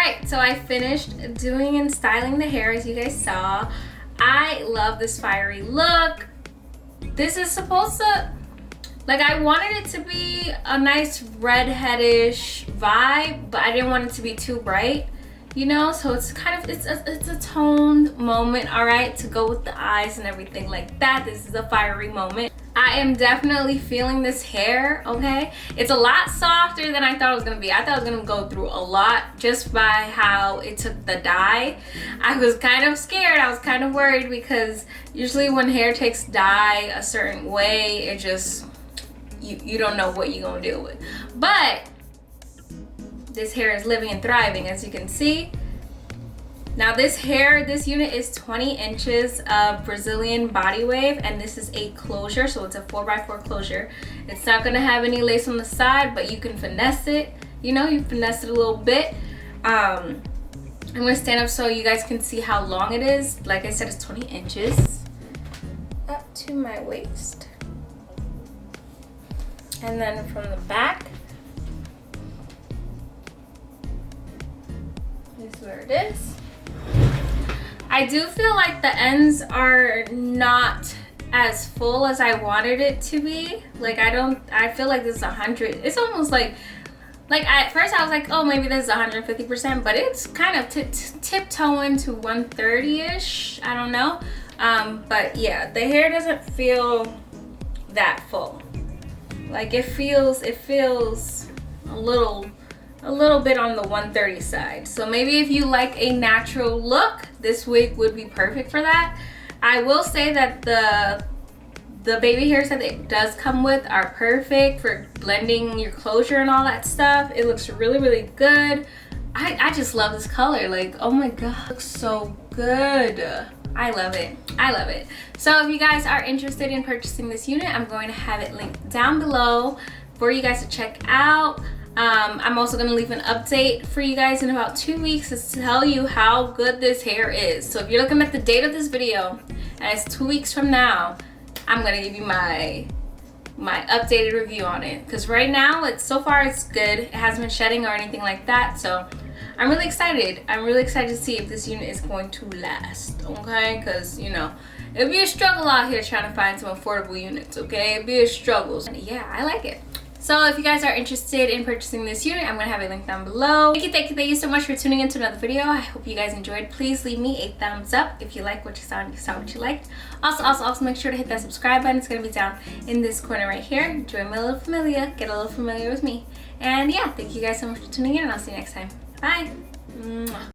Alright, so I finished doing and styling the hair, as you guys saw. I love this fiery look. This is supposed to, like, I wanted it to be a nice redheadish vibe, but I didn't want it to be too bright, you know? So it's kind of, it's a toned moment, all right, to go with the eyes and everything like that. This is a fiery moment. I am definitely feeling this hair, okay? It's a lot softer than I thought it was gonna be. I thought it was gonna go through a lot just by how it took the dye. I was kind of scared. I was kind of worried because usually when hair takes dye a certain way, it just, you don't know what you're gonna deal with. But this hair is living and thriving, as you can see. Now this hair, this unit is 20 inches of Brazilian body wave, and this is a closure, so it's a 4x4 closure. It's not gonna have any lace on the side, but you can finesse it. You know, you finesse it a little bit. I'm gonna stand up so you guys can see how long it is. Like I said, it's 20 inches up to my waist. And then from the back, this is where it is. I do feel like the ends are not as full as I wanted it to be. Like I feel like this is 100. It's almost like at first I was like, oh, maybe this is 150%, but it's kind of tiptoeing to 130-ish. I don't know. But yeah, the hair doesn't feel that full. Like it feels a little bit on the 130 side. So maybe if you like a natural look, this wig would be perfect for that. I will say that the baby hairs that it does come with are perfect for blending your closure and all that stuff. It looks really, really good. I just love this color. Like, oh my god, it looks so good. I love it. I love it. So if you guys are interested in purchasing this unit, I'm going to have it linked down below for you guys to check out. I'm also going to leave an update for you guys in about 2 weeks to tell you how good this hair is. So if you're looking at the date of this video and it's 2 weeks from now, I'm going to give you my updated review on it. Because right now, so far it's good. It hasn't been shedding or anything like that. So I'm really excited. I'm really excited to see if this unit is going to last. Okay? Because, you know, it'd be a struggle out here trying to find some affordable units. Okay? It'd be a struggle. And yeah, I like it. So if you guys are interested in purchasing this unit, I'm going to have a link down below. Thank you so much for tuning into another video. I hope you guys enjoyed. Please leave me a thumbs up if you like what you saw and you saw what you liked. Also make sure to hit that subscribe button. It's going to be down in this corner right here. Join me a little familiar. Get a little familiar with me. And yeah, thank you guys so much for tuning in, and I'll see you next time. Bye. Mwah.